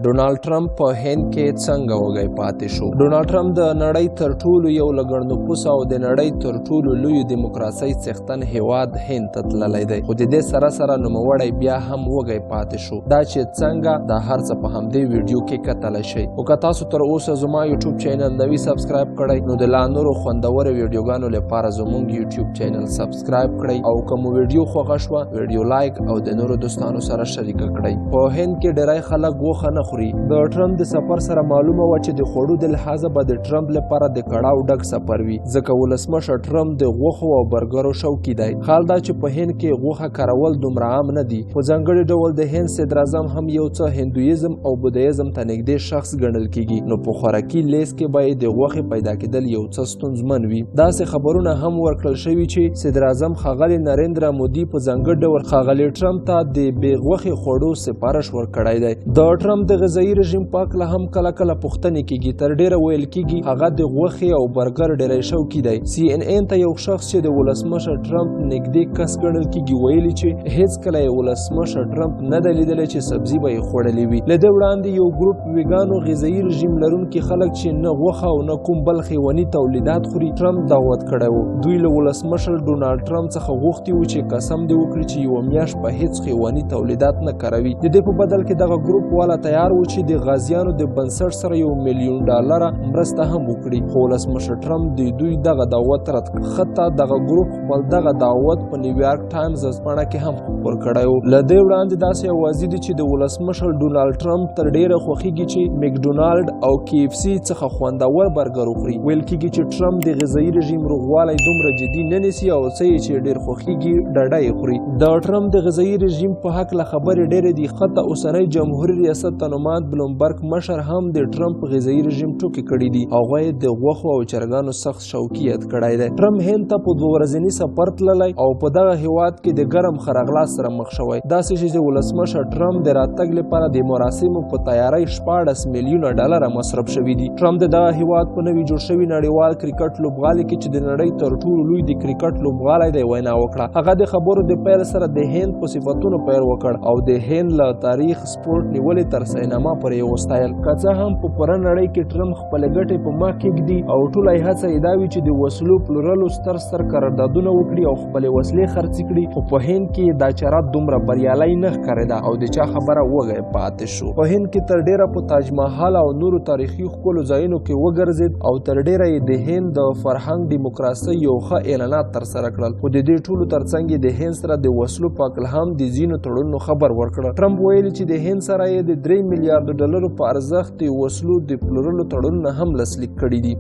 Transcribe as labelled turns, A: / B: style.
A: ډونالډ ټرمپ په هند کې څنګه وږی پاتې شو؟ ډونالډ ټرمپ د نړۍ تر ټولو یو له ګڼ نفوسه او د نړۍ تر ټولو لویو دیموکراسۍ څښتن هیواد هند ته تللی دی، خو د دې سره سره نوموړی بیا هم وږی پاتې شو. دا چې څنګه دا هر څه په همدې ویډیو کې کتلی شئ. او که تاسو تر اوسه زما یوټیوب چینل نوي سبسکرایب کړئ نو د لا نورو خوندورو ویډیوګانو لپاره زموږ یوټیوب چینل سبسکرایب کړئ او که مو ویډیو خوښه شوه ویډیو لایک او د نورو دوستانو سره شریکه کړئ. په هند کې ډیری خلک غوښه نه خوري. د ټرمپ د سفر سره معلومه وه چې د خوړو د لحاظه به د ټرمپ لپاره د کړاو ډک سفر وي، ځکه ولسمشر ټرمپ د غوښو او برګرو شوقي دی. حال دا چې په هند کې غوښه کارول دومره عام نه دي. په ځانګړي ډول د هند صدر اعظم هم یو څه هندویزم او بودیزم ته نږدې شخص ګڼل کیږي، نو په خوراکي لیست کې به د غوښې پیدا کېدل یو څه ستونزمن وي. داسې خبرونه هم ورکړل شوي چې صدر اعظم ښاغلي نریندرا مودي په ځانګړي ډول ښاغلي ټرمپ ته د بې غوښې خوړو سفارش ورکړی دی. د ټرمپ د غذایي رژیم په هکله هم کله کله پوښتنې کیږي. تر ډیره ویل کیږي هغه د غوښې او برګر ډیری شوقي دی. CNN ته یو شخص چې د ولسمشر ټرمپ نږدې کس ګڼل کیږي ویلي چې هیڅکله یې ولسمشر ټرمپ نه دی لیدلی چې سبزي به یې خوړلې وي. له دې وړاندې یو ګروپ ویګانو غذایي رژیم لرونکي خلک چې نه غوښه او نه کوم بل حیواني تولیدات خوري ټرمپ دعوت کړی و. دوی له ولسمشر ډونالډ ټرمپ څخه غوښتي وو چې قسم دې وکړي چې یوه میاشت په هیڅ حیواني تولیدات نه کاروي. د دې په بدل کې دغه ګروپ والا تیار و چې د غازیانو د بنسټ سره $1,000,000 مرسته هم وکړي، خو ولسمشر ټرمپ د دوی دغه دعوت رد کړ. حتی دغه ګروپ خپل دغه دعوت په نیویارک ټایمز ځپاڼه کې هم خپور کړی و. له دې وړاندې داسې اوازې دي چې د ولسمشر ډونالډ ټرمپ تر ډیره خوښیږي چې مکډونالډ او KFC څخه خوندور برګر وخوري. ویل کیږي چې ټرمپ د غذایي رژیم روغوالی دومره جدي نه نیسي او څه یې چې ډیر خوښیږي ډډه یې خوري. د ټرمپ د غذایي رژیم په هکله خبرې ډیرې دي. حتی اوسنی جمهوري ریاست تنومات بلومبرګ مشر هم د ټرمپ غذایي رژیم ټوکې کړي دي. هغه یې د غوښو او چرګانو سخت شوقي یاد کړی دی. ټرمپ هند ته په 2 ورځني سفر تللی او په دغه هیواد کې د ګرم خرغلاس سره مخ شوی. داسې چې ولسمشر ټرمپ د راتګ لپاره د مراسمو په تیاری $14 میلیونه مصرف شوي دي. ټرمپ د دغه هیواد په نوي جوړ شوي نړیوال کرکټ لوبغالي کې چې د نړۍ تر ټولو لوی د کرکټ لوبغالی دی وینا وکړه. هغه د خبرو د پیل سره د هند په صفتونو پیل وکړ او د هند له تاریخ سپورټ نیولې تر سینما پورې یې وستایل. که څه هم په پوره نړۍ کې ټرمپ خپلې ګټې په مخ کېږدي او ټوله یې هڅه یې دا وي چې د وسلو پلورلو ستر قراردادونه وکړي او خپلې وسلې خرڅې کړي، خو په هند کې دا چاره دومره بریالی نه ښکارېده او د چا خبره وږی پاتې شو. په هند کې تر ډیره په تاج محل او نورو تاریخي ښکلو ځایونو کې وګرځېد او تر ډیره یې د هند د فرهنګ ډیموکراسۍ یو ښه اعلانات ترسره کړل. خو د دې ټولو ترڅنګ یې د هند سره د وسلو په هکله هم د ځینو تړونونو خبر ورکړه. ټرمپ ویلي چې د هند سره یې د $3 میلیارډ په ارزښت د وسلو د پلورلو تړونونه هم لاسلیک کړي دي.